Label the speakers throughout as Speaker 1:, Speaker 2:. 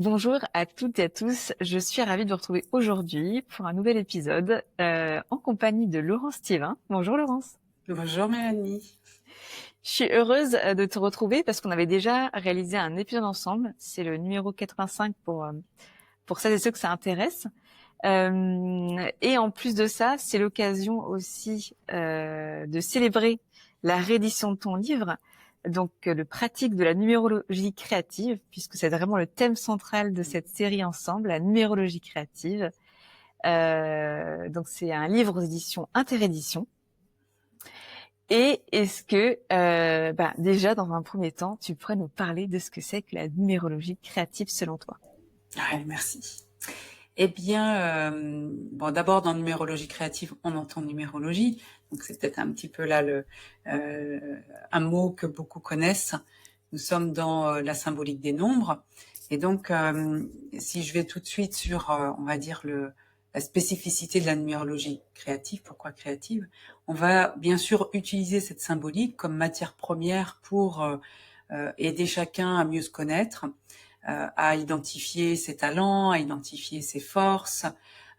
Speaker 1: Bonjour à toutes et à tous, je suis ravie de vous retrouver aujourd'hui pour un nouvel épisode en compagnie de Laurence Thiévin. Bonjour Laurence.
Speaker 2: Bonjour Mélanie.
Speaker 1: Je suis heureuse de te retrouver parce qu'on avait déjà réalisé un épisode ensemble. C'est le numéro 85 pour celles et ceux que ça intéresse. Et en plus de ça, c'est l'occasion aussi de célébrer la réédition de ton livre, donc le pratique de la numérologie créative, puisque c'est vraiment le thème central de cette série ensemble, la numérologie créative. Donc c'est un livre aux éditions Interédition. Et est-ce que, déjà dans un premier temps, tu pourrais nous parler de ce que c'est que la numérologie créative selon toi?
Speaker 2: Ouais, merci. Eh bien, bon, d'abord dans numérologie créative, on entend numérologie, donc c'est peut-être un petit peu là un mot que beaucoup connaissent. Nous sommes dans la symbolique des nombres, et donc si je vais tout de suite sur, on va dire la spécificité de la numérologie créative, pourquoi créative, on va bien sûr utiliser cette symbolique comme matière première pour aider chacun à mieux se connaître, à identifier ses talents, à identifier ses forces,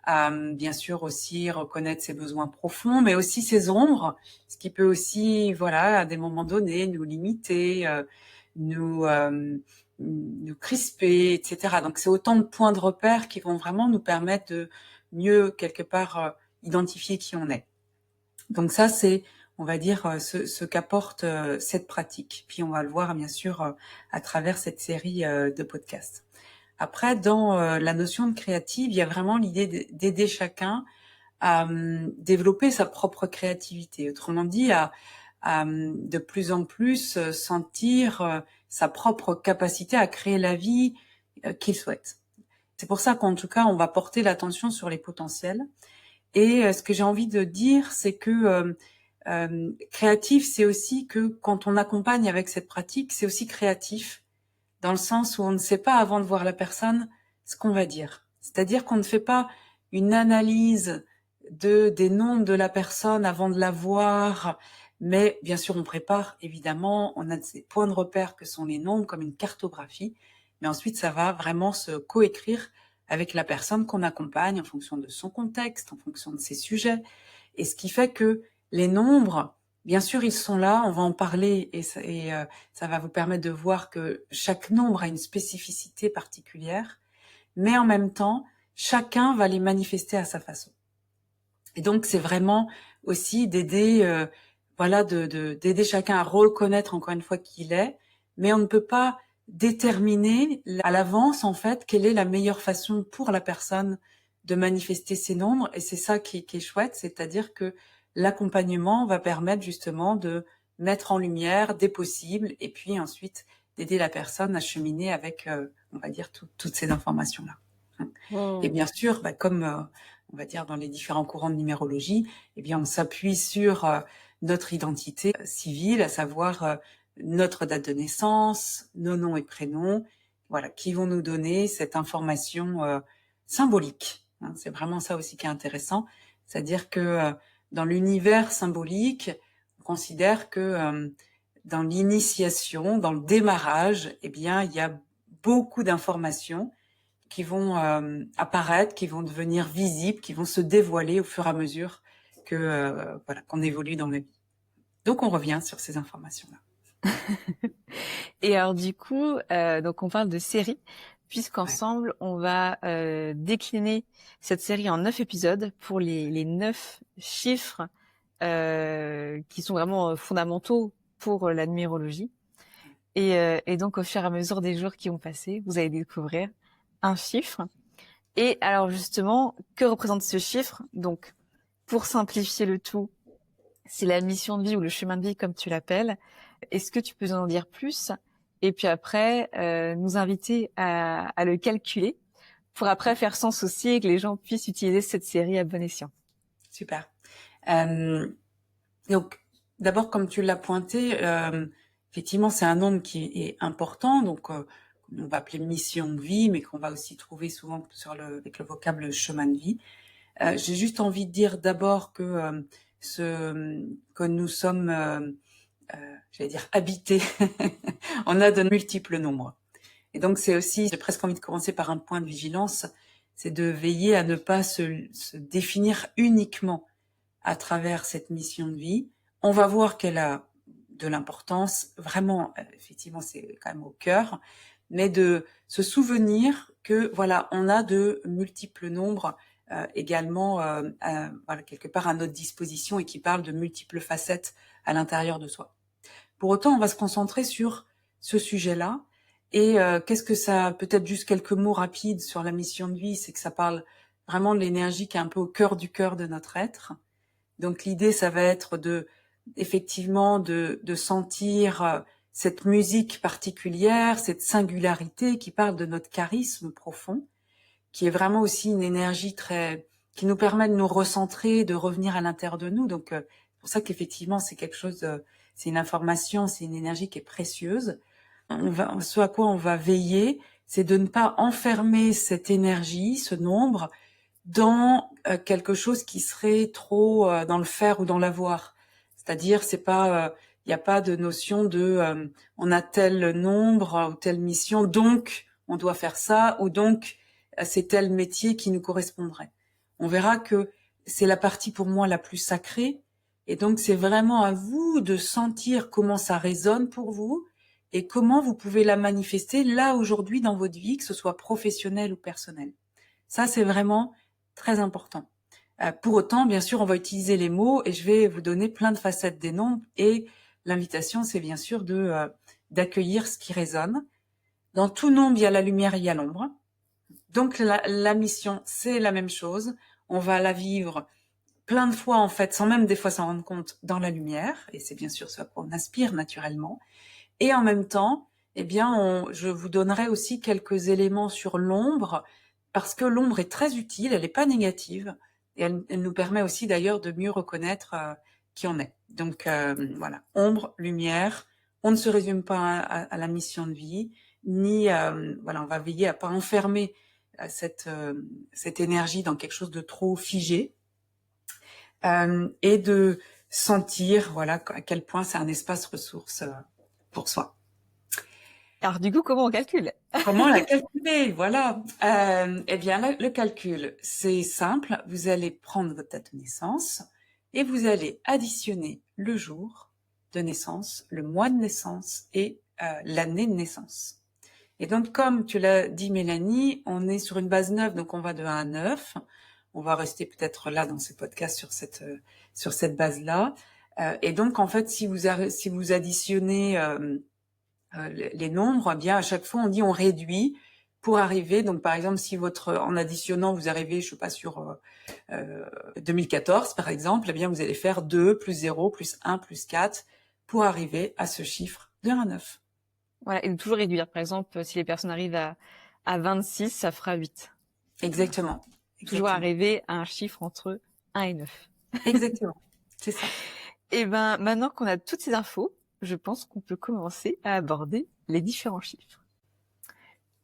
Speaker 2: à bien sûr aussi reconnaître ses besoins profonds, mais aussi ses ombres, ce qui peut aussi, voilà, à des moments donnés, nous limiter, nous nous crisper, etc. Donc c'est autant de points de repère qui vont vraiment nous permettre de mieux quelque part identifier qui on est. Donc ça, c'est, on va dire, ce qu'apporte cette pratique. Puis on va le voir, bien sûr, à travers cette série de podcasts. Après, dans la notion de créative, il y a vraiment l'idée d'aider chacun à développer sa propre créativité. Autrement dit, à de plus en plus sentir sa propre capacité à créer la vie qu'il souhaite. C'est pour ça qu'en tout cas, on va porter l'attention sur les potentiels. Et ce que j'ai envie de dire, c'est que créatif, c'est aussi que quand on accompagne avec cette pratique, c'est aussi créatif, dans le sens où on ne sait pas avant de voir la personne ce qu'on va dire. C'est-à-dire qu'on ne fait pas une analyse des nombres de la personne avant de la voir, mais bien sûr on prépare, évidemment, on a ces points de repère que sont les nombres comme une cartographie, mais ensuite ça va vraiment se coécrire avec la personne qu'on accompagne en fonction de son contexte, en fonction de ses sujets, et ce qui fait que les nombres, bien sûr, ils sont là, on va en parler et ça va vous permettre de voir que chaque nombre a une spécificité particulière, mais en même temps, chacun va les manifester à sa façon. Et donc, c'est vraiment aussi d'aider, voilà, d'aider chacun à reconnaître encore une fois qui il est, mais on ne peut pas déterminer à l'avance, en fait, quelle est la meilleure façon pour la personne de manifester ses nombres. Et c'est ça qui est chouette, c'est-à-dire que l'accompagnement va permettre justement de mettre en lumière des possibles et puis ensuite d'aider la personne à cheminer avec, on va dire, toutes ces informations-là. Et
Speaker 1: Wow.
Speaker 2: bien sûr, comme on va dire dans les différents courants de numérologie, eh bien on s'appuie sur notre identité civile, à savoir notre date de naissance, nos noms et prénoms, voilà, qui vont nous donner cette information symbolique. Hein. C'est vraiment ça aussi qui est intéressant, c'est-à-dire que dans l'univers symbolique, on considère que dans l'initiation, dans le démarrage, eh bien il y a beaucoup d'informations qui vont apparaître, qui vont devenir visibles, qui vont se dévoiler au fur et à mesure que voilà, qu'on évolue dans la vie. Donc on revient sur ces informations-là.
Speaker 1: Et alors du coup, donc on parle de série,
Speaker 2: Ouais.
Speaker 1: puisqu'ensemble on va décliner cette série en 9 épisodes pour les 9 chiffres qui sont vraiment fondamentaux pour la numérologie. Et donc au fur et à mesure des jours qui vont passer, vous allez découvrir un chiffre. Et alors justement, que représente ce chiffre? Donc pour simplifier le tout, c'est la mission de vie ou le chemin de vie comme tu l'appelles. Est-ce que tu peux nous en dire plus? Et puis après, nous inviter à le calculer pour après faire sens aussi et que les gens puissent utiliser cette série à bon escient.
Speaker 2: Super. Euh, donc d'abord, comme tu l'as pointé, effectivement, c'est un nombre qui est important, donc on va appeler mission de vie, mais qu'on va aussi trouver souvent avec le vocable chemin de vie. J'ai juste envie de dire d'abord que nous sommes, j'allais dire habités, on a de multiples nombres. Et donc c'est aussi, j'ai presque envie de commencer par un point de vigilance, c'est de veiller à ne pas se définir uniquement à travers cette mission de vie. On va voir qu'elle a de l'importance, vraiment, effectivement, c'est quand même au cœur, mais de se souvenir que voilà, on a de multiples nombres également, voilà, quelque part à notre disposition et qui parlent de multiples facettes à l'intérieur de soi. Pour autant, on va se concentrer sur ce sujet-là. Et qu'est-ce que ça, peut-être juste quelques mots rapides sur la mission de vie, c'est que ça parle vraiment de l'énergie qui est un peu au cœur du cœur de notre être. Donc l'idée, ça va être effectivement de sentir cette musique particulière, cette singularité qui parle de notre charisme profond, qui est vraiment aussi une énergie qui nous permet de nous recentrer, de revenir à l'intérieur de nous. Donc c'est pour ça qu'effectivement c'est quelque chose, c'est une information, c'est une énergie qui est précieuse. Ce à quoi on va veiller, c'est de ne pas enfermer cette énergie, ce nombre, dans quelque chose qui serait trop dans le faire ou dans l'avoir. C'est-à-dire, c'est pas, il n'y a pas de notion de on a tel nombre ou telle mission, donc on doit faire ça, ou donc c'est tel métier qui nous correspondrait. On verra que c'est la partie pour moi la plus sacrée, et donc c'est vraiment à vous de sentir comment ça résonne pour vous et comment vous pouvez la manifester là aujourd'hui dans votre vie, que ce soit professionnel ou personnel. Ça, c'est vraiment très important. Pour autant, bien sûr, on va utiliser les mots et je vais vous donner plein de facettes des nombres, et l'invitation, c'est bien sûr d'accueillir ce qui résonne. Dans tout nombre, il y a la lumière et il y a l'ombre. Donc la mission, c'est la même chose. On va la vivre plein de fois, en fait, sans même des fois s'en rendre compte, dans la lumière, et c'est bien sûr ce à quoi on aspire naturellement. Et en même temps, eh bien, je vous donnerai aussi quelques éléments sur l'ombre, parce que l'ombre est très utile, elle n'est pas négative, et elle nous permet aussi d'ailleurs de mieux reconnaître qui on est. Donc voilà, ombre, lumière, on ne se résume pas à la mission de vie, ni voilà, on va veiller à pas enfermer cette énergie dans quelque chose de trop figé, et de sentir voilà à quel point c'est un espace ressource pour soi.
Speaker 1: Alors du coup, comment on calcule?
Speaker 2: Comment la calculer? Voilà. Eh bien, le calcul, c'est simple. Vous allez prendre votre date de naissance et vous allez additionner le jour de naissance, le mois de naissance et l'année de naissance. Et donc, comme tu l'as dit, Mélanie, on est sur une base 9, donc on va de 1 à 9. On va rester peut-être là dans ces podcasts sur cette base-là. Et donc, en fait, si vous additionnez les nombres, eh bien à chaque fois on dit on réduit pour arriver. Donc par exemple, si en additionnant vous arrivez, je sais pas, sur 2014 par exemple, eh bien vous allez faire 2 plus 0 plus 1 plus 4 pour arriver à ce chiffre de 1 à 9.
Speaker 1: Voilà, et de toujours réduire. Par exemple, si les personnes arrivent à 26, ça fera 8.
Speaker 2: Exactement.
Speaker 1: Toujours arriver à un chiffre entre 1 et 9.
Speaker 2: Exactement, c'est ça.
Speaker 1: Et ben, maintenant qu'on a toutes ces infos, je pense qu'on peut commencer à aborder les différents chiffres.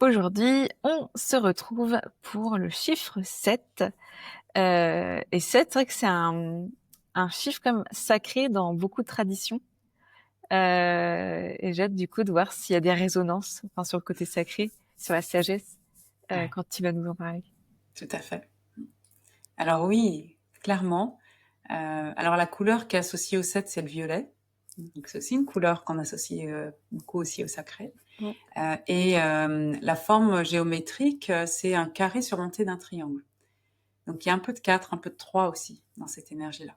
Speaker 1: Aujourd'hui, on se retrouve pour le chiffre 7. Et 7, c'est vrai que c'est un chiffre comme sacré dans beaucoup de traditions. Et j'ai hâte du coup de voir s'il y a des résonances, enfin, sur le côté sacré, sur la sagesse, quand tu vas nous en parler.
Speaker 2: Tout à fait. Alors oui, clairement. Alors la couleur qui est associée au 7, c'est le violet. Donc c'est aussi une couleur qu'on associe beaucoup aussi au sacré. Et la forme géométrique, c'est un carré surmonté d'un triangle. Donc il y a un peu de 4, un peu de 3 aussi dans cette énergie-là.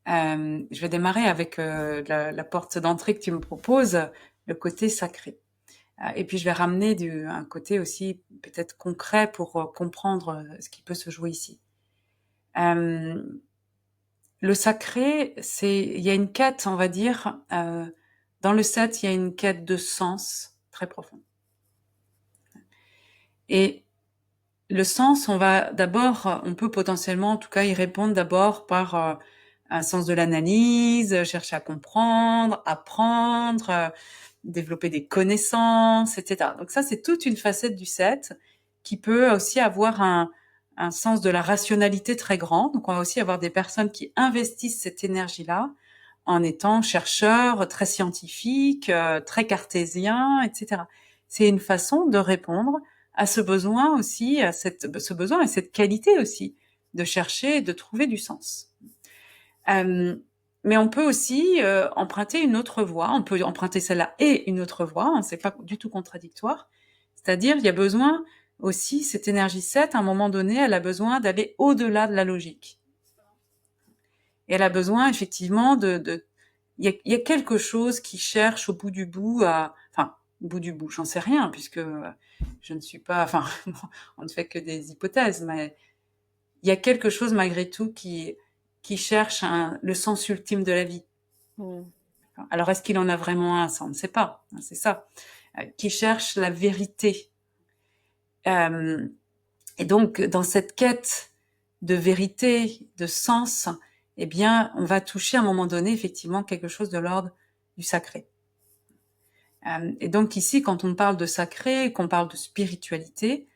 Speaker 2: Je vais démarrer avec la porte d'entrée que tu me proposes, le côté sacré. Et puis je vais ramener un côté aussi peut-être concret pour comprendre ce qui peut se jouer ici. Le sacré, il y a une quête, on va dire, dans le 7, il y a une quête de sens très profonde. Et le sens, on peut potentiellement, en tout cas, y répondre d'abord par un sens de l'analyse, chercher à comprendre, apprendre, développer des connaissances, etc. Donc ça, c'est toute une facette du 7 qui peut aussi avoir un sens de la rationalité très grand. Donc, on va aussi avoir des personnes qui investissent cette énergie-là en étant chercheurs, très scientifiques, très cartésiens, etc. c'est une façon de répondre à ce besoin aussi, ce besoin et cette qualité aussi de chercher et de trouver du sens. Mais on peut aussi emprunter une autre voie, on peut emprunter celle-là et une autre voie, hein, c'est pas du tout contradictoire. C'est-à-dire, il y a besoin aussi, cette énergie 7, à un moment donné, elle a besoin d'aller au-delà de la logique. Et elle a besoin effectivement il y a quelque chose qui cherche au bout du bout enfin, au bout du bout, j'en sais rien, puisque je ne suis pas, enfin, on ne fait que des hypothèses, mais il y a quelque chose malgré tout qui cherche le sens ultime de la vie. Alors, est-ce qu'il en a vraiment un? Ça, on ne sait pas. C'est ça. Qui cherche la vérité. Et donc, dans cette quête de vérité, de sens, eh bien, on va toucher à un moment donné, effectivement, quelque chose de l'ordre du sacré. Et donc ici, quand on parle de sacré, qu'on parle de spiritualité,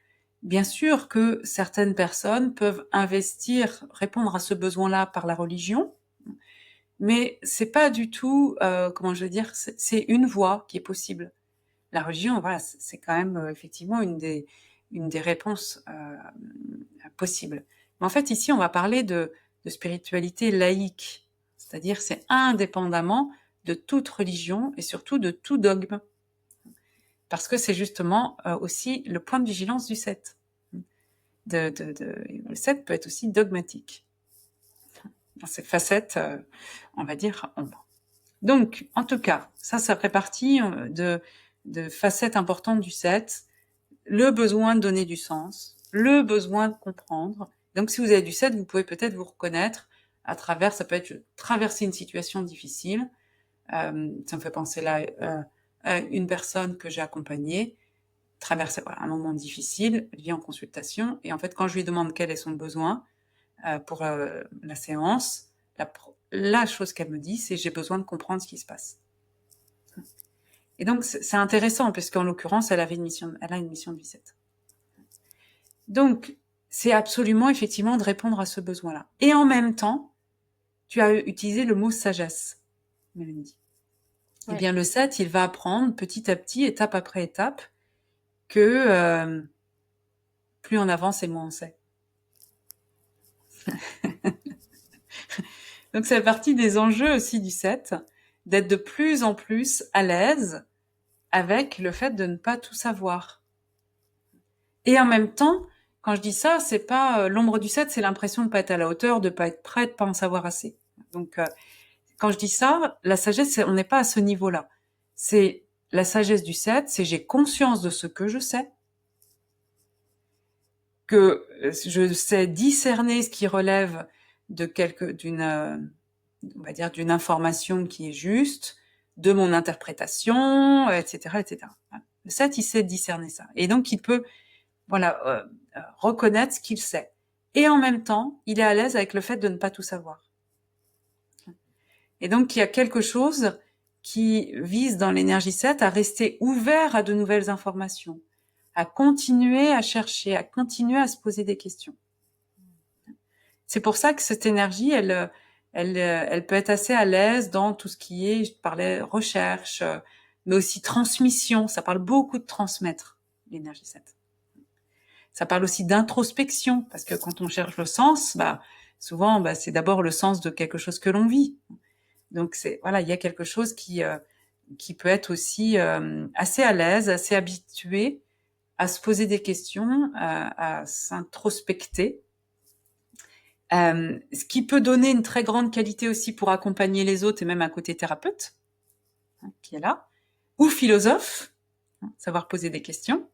Speaker 2: bien sûr que certaines personnes peuvent répondre à ce besoin-là par la religion, mais c'est pas du tout, comment je veux dire, c'est une voie qui est possible. La religion, voilà, c'est quand même effectivement une des réponses possibles. Mais en fait, ici, on va parler de spiritualité laïque, c'est-à-dire c'est indépendamment de toute religion et surtout de tout dogme, parce que c'est justement aussi le point de vigilance du 7. Le 7 peut être aussi dogmatique dans cette facette, on va dire, ombre. Donc, en tout cas, ça fait partie de facettes importantes du 7, le besoin de donner du sens, le besoin de comprendre. Donc, si vous avez du 7, vous pouvez peut-être vous reconnaître à travers, ça peut être traverser une situation difficile. Ça me fait penser là à une personne que j'ai accompagnée, traverser un moment difficile, elle vient en consultation, et en fait, quand je lui demande quel est son besoin pour la séance, la chose qu'elle me dit, c'est j'ai besoin de comprendre ce qui se passe. Et donc, c'est intéressant, puisqu'en l'occurrence, elle a une mission de vie 7. Donc, c'est absolument, effectivement, de répondre à ce besoin-là. Et en même temps, tu as utilisé le mot sagesse, Mélanie. Ouais. Eh bien, le 7, il va apprendre petit à petit, étape après étape, que plus on avance et moins on sait. Donc, ça fait partie des enjeux aussi du 7, d'être de plus en plus à l'aise avec le fait de ne pas tout savoir. Et en même temps, quand je dis ça, c'est pas l'ombre du 7, c'est l'impression de pas être à la hauteur, de pas être prêt, de pas en savoir assez. Donc, quand je dis ça, la sagesse, on n'est pas à ce niveau-là. C'est la sagesse du 7, c'est j'ai conscience de ce que je sais, que je sais discerner ce qui relève on va dire, d'une information qui est juste, de mon interprétation, etc., etc. Le 7, il sait discerner ça. Et donc, il peut, reconnaître ce qu'il sait. Et en même temps, il est à l'aise avec le fait de ne pas tout savoir. Et donc, il y a quelque chose qui vise dans l'énergie 7 à rester ouvert à de nouvelles informations, à continuer à chercher, à continuer à se poser des questions. C'est pour ça que cette énergie, elle peut être assez à l'aise dans tout ce qui est, je parlais recherche, mais aussi transmission. Ça parle beaucoup de transmettre, l'énergie 7. Ça parle aussi d'introspection, parce que quand on cherche le sens, souvent, c'est d'abord le sens de quelque chose que l'on vit. Donc il y a quelque chose qui peut être aussi assez à l'aise, assez habitué à se poser des questions, à s'introspecter. Ce qui peut donner une très grande qualité aussi pour accompagner les autres et même un côté thérapeute, qui est là, ou philosophe, savoir poser des questions.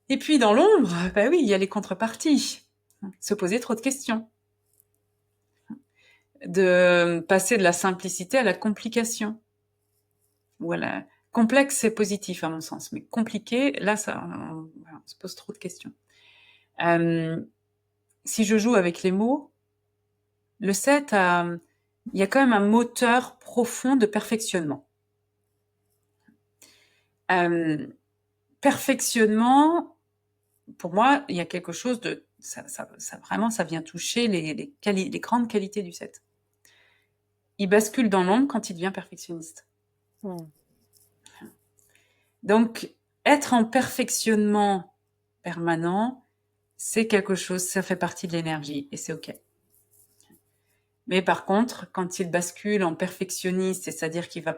Speaker 2: Et puis dans l'ombre, oui, il y a les contreparties, se poser trop de questions, de passer de la simplicité à la complication. Voilà. Complexe, c'est positif à mon sens, mais compliqué, là, on se pose trop de questions. Si je joue avec les mots, le 7, il y a quand même un moteur profond de perfectionnement. Perfectionnement, pour moi, il y a quelque chose de... vraiment, ça vient toucher les grandes qualités du 7. Il bascule dans l'ombre quand il devient perfectionniste. Donc, être en perfectionnement permanent, c'est quelque chose, ça fait partie de l'énergie et c'est OK. Mais par contre, quand il bascule en perfectionniste, c'est-à-dire qu'il va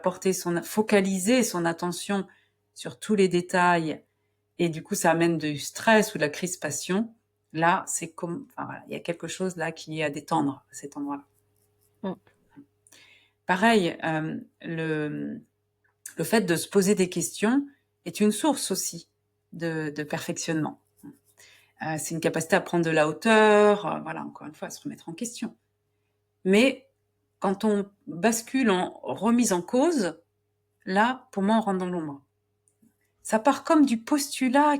Speaker 2: focaliser son attention sur tous les détails, et du coup, ça amène du stress ou de la crispation, là, voilà, il y a quelque chose là qui est à détendre à cet endroit-là.
Speaker 1: Mm.
Speaker 2: Pareil, le fait de se poser des questions est une source aussi de perfectionnement. C'est une capacité à prendre de la hauteur, voilà, encore une fois, à se remettre en question. Mais quand on bascule en remise en cause, là, pour moi, on rentre dans l'ombre. Ça part comme du postulat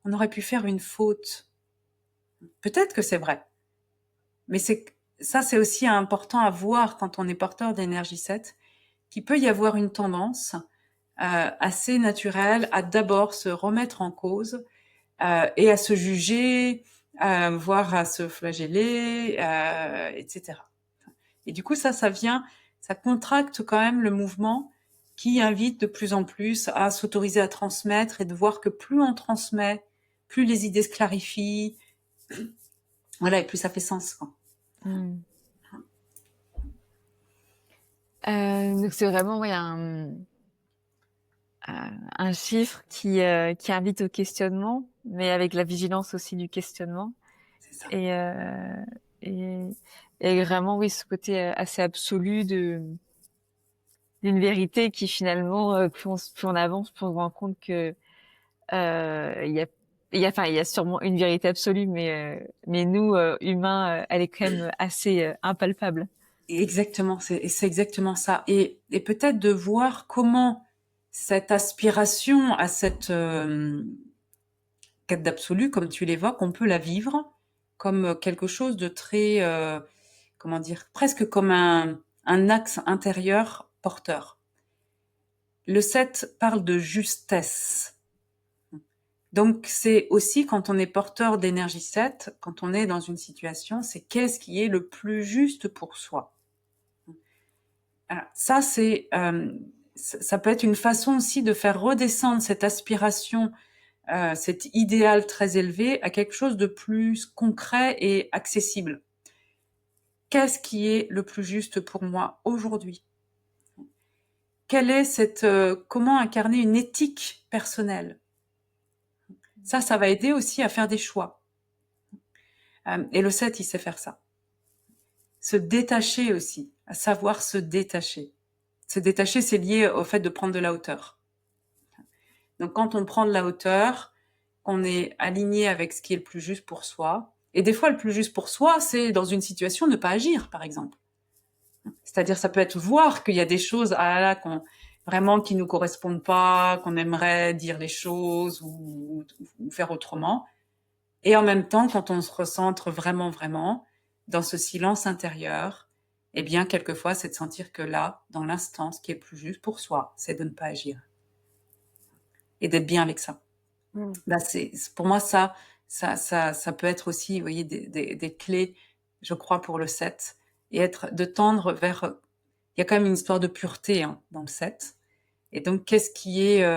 Speaker 2: on aurait pu faire une faute. Peut-être que c'est vrai, mais c'est aussi important à voir quand on est porteur d'énergie 7, qu'il peut y avoir une tendance assez naturelle à d'abord se remettre en cause et à se juger, voire à se flageller, etc. Et du coup, ça contracte quand même le mouvement qui invite de plus en plus à s'autoriser à transmettre et de voir que plus on transmet, plus les idées se clarifient, voilà, et plus ça fait sens, quoi.
Speaker 1: Mm. Donc c'est vraiment un chiffre qui invite au questionnement, mais avec la vigilance aussi du questionnement.
Speaker 2: C'est ça.
Speaker 1: Et, et, et vraiment, oui, ce côté assez absolu d'une vérité qui finalement, plus on avance, plus on se rend compte que il y a sûrement une vérité absolue, mais nous, humains, elle est quand même assez impalpable.
Speaker 2: Exactement, c'est exactement ça. Et peut-être de voir comment cette aspiration à cette quête d'absolu, comme tu l'évoques, on peut la vivre comme quelque chose de très, comment dire, presque comme un axe intérieur porteur. Le 7 parle de justesse. Donc c'est aussi quand on est porteur d'énergie 7, quand on est dans une situation, c'est qu'est-ce qui est le plus juste pour soi. Alors, ça ça peut être une façon aussi de faire redescendre cette aspiration, cet idéal très élevé à quelque chose de plus concret et accessible. Qu'est-ce qui est le plus juste pour moi aujourd'hui? Quelle est comment incarner une éthique personnelle? Ça va aider aussi à faire des choix. Et le 7, il sait faire ça. Se détacher aussi, à savoir se détacher. Se détacher, c'est lié au fait de prendre de la hauteur. Donc quand on prend de la hauteur, on est aligné avec ce qui est le plus juste pour soi. Et des fois, le plus juste pour soi, c'est dans une situation ne pas agir, par exemple. C'est-à-dire, ça peut être voir qu'il y a des choses vraiment qui nous correspondent pas, qu'on aimerait dire les choses ou faire autrement. Et en même temps, quand on se recentre vraiment, vraiment dans ce silence intérieur, eh bien, quelquefois, c'est de sentir que là, dans l'instant, ce qui est plus juste pour soi, c'est de ne pas agir. Et d'être bien avec ça. Bah, pour moi, ça peut être aussi, vous voyez, des clés, je crois, pour le 7. Et de tendre vers, il y a quand même une histoire de pureté, hein, dans le 7. Et donc, qu'est-ce qui est,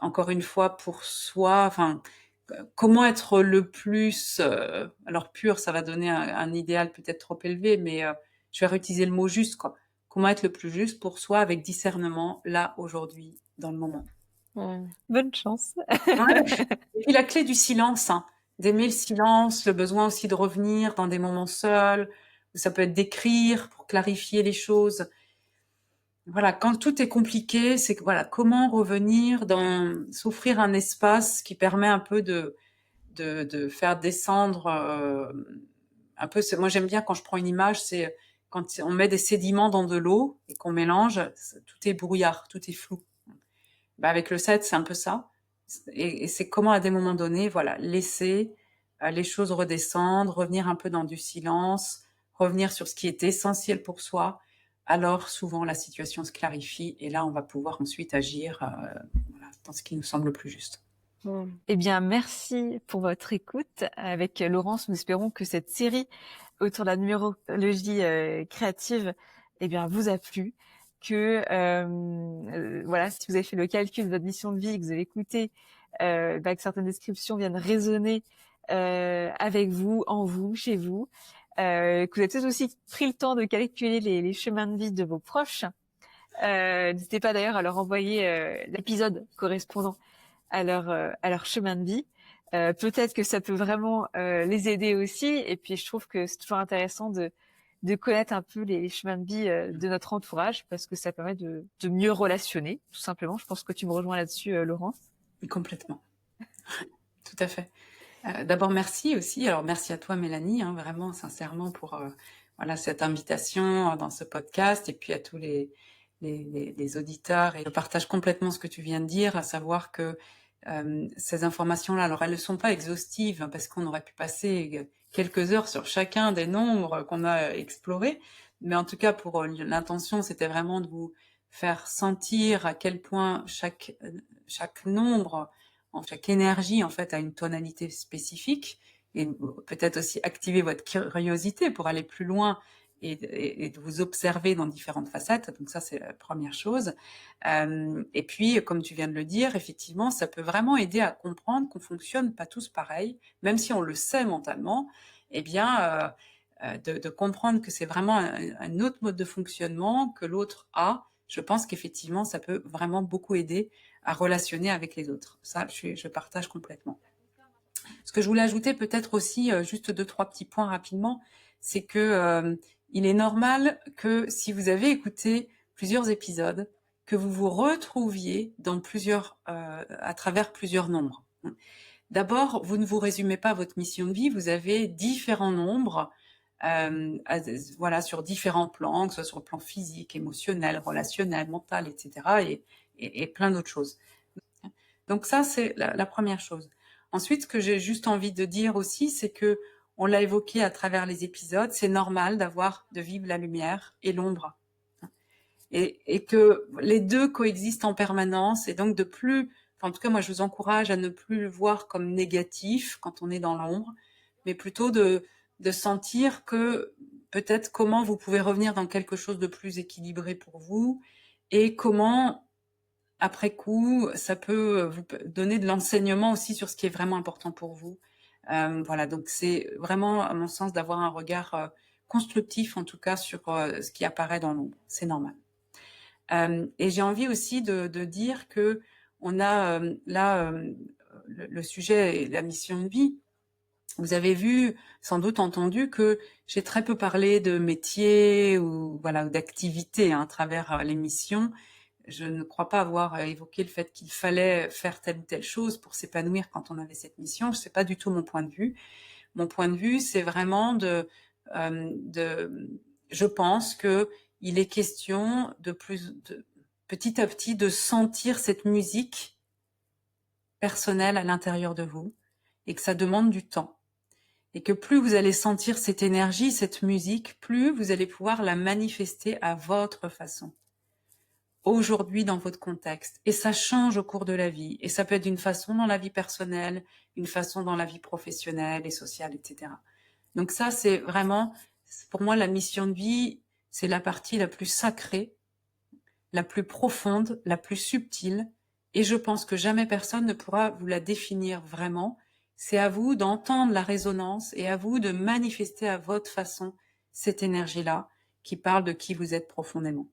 Speaker 2: encore une fois, pour soi, enfin, comment être le plus, alors pur, ça va donner un idéal peut-être trop élevé, mais je vais réutiliser le mot juste, quoi. Comment être le plus juste pour soi avec discernement, là, aujourd'hui, dans le moment.
Speaker 1: Bonne chance.
Speaker 2: Ouais. Et puis la clé du silence, hein, d'aimer le silence, le besoin aussi de revenir dans des moments seuls, où ça peut être d'écrire pour clarifier les choses. Voilà, quand tout est compliqué, c'est que voilà, comment revenir s'offrir un espace qui permet un peu de faire descendre un peu. Moi, j'aime bien quand je prends une image, c'est quand on met des sédiments dans de l'eau et qu'on mélange, tout est brouillard, tout est flou. Bah, avec le 7, c'est un peu ça. Et c'est comment, à des moments donnés, voilà, laisser les choses redescendre, revenir un peu dans du silence, revenir sur ce qui est essentiel pour soi. Alors, souvent, la situation se clarifie et là, on va pouvoir ensuite agir voilà, dans ce qui nous semble le plus juste.
Speaker 1: Eh bien, merci pour votre écoute. Avec Laurence, nous espérons que cette série autour de la numérologie créative, eh bien, vous a plu. que voilà, si vous avez fait le calcul de votre mission de vie, que vous avez écouté, que certaines descriptions viennent résonner avec vous, en vous, chez vous, que vous avez peut-être aussi pris le temps de calculer les chemins de vie de vos proches. N'hésitez pas d'ailleurs à leur envoyer l'épisode correspondant à leur chemin de vie. Peut-être que ça peut vraiment les aider aussi. Et puis, je trouve que c'est toujours intéressant de connaître un peu les chemins de vie de notre entourage parce que ça permet de mieux relationner, tout simplement. Je pense que tu me rejoins là-dessus, Laurence.
Speaker 2: Complètement. Tout à fait. D'abord, merci aussi. Alors, merci à toi, Mélanie, hein, vraiment, sincèrement, pour voilà, cette invitation dans ce podcast et puis à tous les auditeurs. Et je partage complètement ce que tu viens de dire, à savoir que ces informations-là, alors elles ne sont pas exhaustives hein, parce qu'on aurait pu passer quelques heures sur chacun des nombres qu'on a explorés, mais en tout cas, pour l'intention, c'était vraiment de vous faire sentir à quel point chaque nombre, chaque énergie en fait a une tonalité spécifique et peut-être aussi activer votre curiosité pour aller plus loin et de vous observer dans différentes facettes. Donc ça, c'est la première chose. Et puis, comme tu viens de le dire, effectivement, ça peut vraiment aider à comprendre qu'on fonctionne pas tous pareil, même si on le sait mentalement. Eh bien, de comprendre que c'est vraiment un autre mode de fonctionnement que l'autre a. Je pense qu'effectivement, ça peut vraiment beaucoup aider à relationner avec les autres. Ça, je partage complètement. Ce que je voulais ajouter peut-être aussi, juste 2-3 petits points rapidement, c'est que il est normal que si vous avez écouté plusieurs épisodes, que vous vous retrouviez dans à travers plusieurs nombres. D'abord, vous ne vous résumez pas à votre mission de vie, vous avez différents nombres, voilà, sur différents plans, que ce soit sur le plan physique, émotionnel, relationnel, mental, etc., et plein d'autres choses. Donc ça, c'est la première chose. Ensuite, ce que j'ai juste envie de dire aussi, c'est que on l'a évoqué à travers les épisodes, c'est normal de vivre la lumière et l'ombre. Et que les deux coexistent en permanence, et donc en tout cas, moi, je vous encourage à ne plus le voir comme négatif quand on est dans l'ombre, mais plutôt de sentir que peut-être comment vous pouvez revenir dans quelque chose de plus équilibré pour vous, et comment après coup, ça peut vous donner de l'enseignement aussi sur ce qui est vraiment important pour vous. Voilà, donc c'est vraiment, à mon sens, d'avoir un regard constructif, en tout cas, sur ce qui apparaît dans l'ombre. C'est normal. Et j'ai envie aussi de dire que on a là le sujet et la mission de vie. Vous avez vu, sans doute entendu, que j'ai très peu parlé de métier ou voilà d'activité hein, à travers l'émission. Je ne crois pas avoir évoqué le fait qu'il fallait faire telle ou telle chose pour s'épanouir quand on avait cette mission. C'est pas du tout mon point de vue. Mon point de vue, c'est vraiment je pense que il est question petit à petit de sentir cette musique personnelle à l'intérieur de vous et que ça demande du temps. Et que plus vous allez sentir cette énergie, cette musique, plus vous allez pouvoir la manifester à votre façon. Aujourd'hui dans votre contexte. Et ça change au cours de la vie. Et ça peut être d'une façon dans la vie personnelle, une façon dans la vie professionnelle et sociale, etc. Donc ça, c'est vraiment, pour moi, la mission de vie, c'est la partie la plus sacrée, la plus profonde, la plus subtile. Et je pense que jamais personne ne pourra vous la définir vraiment. C'est à vous d'entendre la résonance et à vous de manifester à votre façon cette énergie-là qui parle de qui vous êtes profondément.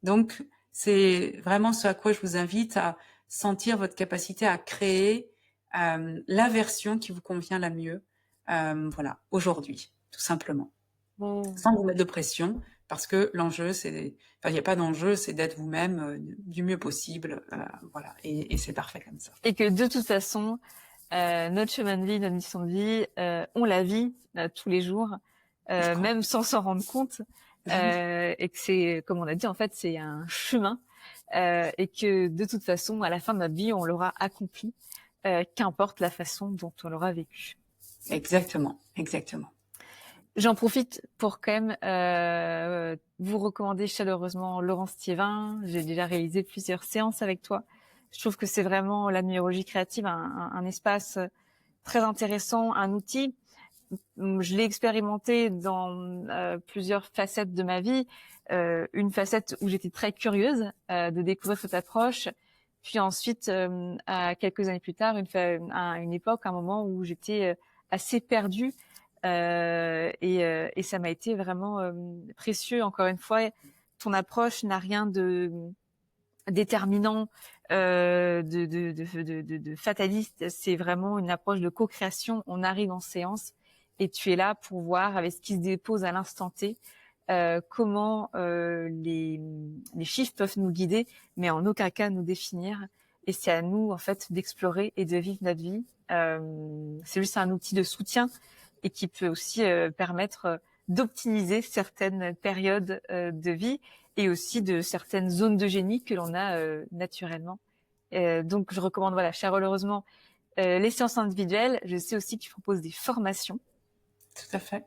Speaker 2: Donc, c'est vraiment ce à quoi je vous invite à sentir votre capacité à créer la version qui vous convient la mieux, voilà, aujourd'hui, tout simplement. Sans vous mettre de pression, parce que l'enjeu, il n'y a pas d'enjeu, c'est d'être vous-même du mieux possible, voilà, et c'est parfait comme ça.
Speaker 1: Et que de toute façon, notre chemin de vie, notre mission de vie, on la vit tous les jours, même sans s'en rendre compte. Et que c'est, comme on a dit, en fait, c'est un chemin et que de toute façon, à la fin de notre vie, on l'aura accompli, qu'importe la façon dont on l'aura vécu.
Speaker 2: Exactement, exactement.
Speaker 1: J'en profite pour quand même vous recommander chaleureusement Laurence Thiévin. J'ai déjà réalisé plusieurs séances avec toi. Je trouve que c'est vraiment la numérologie créative, un espace très intéressant, un outil je l'ai expérimenté dans plusieurs facettes de ma vie. Une facette où j'étais très curieuse de découvrir cette approche. Puis ensuite, à quelques années plus tard, à une époque, un moment où j'étais assez perdue. Et ça m'a été vraiment précieux. Encore une fois, ton approche n'a rien de déterminant, de fataliste. C'est vraiment une approche de co-création. On arrive en séance et tu es là pour voir avec ce qui se dépose à l'instant T, comment les chiffres peuvent nous guider, mais en aucun cas nous définir. Et c'est à nous en fait d'explorer et de vivre notre vie. C'est juste un outil de soutien et qui peut aussi permettre d'optimiser certaines périodes de vie et aussi de certaines zones de génie que l'on a naturellement. Donc, je recommande, voilà, chaleureusement, les séances individuelles. Je sais aussi que tu proposes des formations.
Speaker 2: Tout à fait.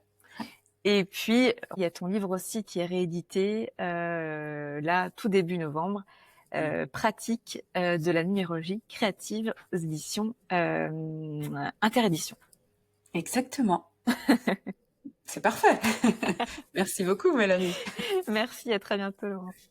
Speaker 1: Et puis, il y a ton livre aussi qui est réédité là, tout début novembre. Pratique de la numérologie créative aux éditions Interédition.
Speaker 2: Exactement. C'est parfait. Merci beaucoup, Mélanie.
Speaker 1: Merci, à très bientôt, Laurence.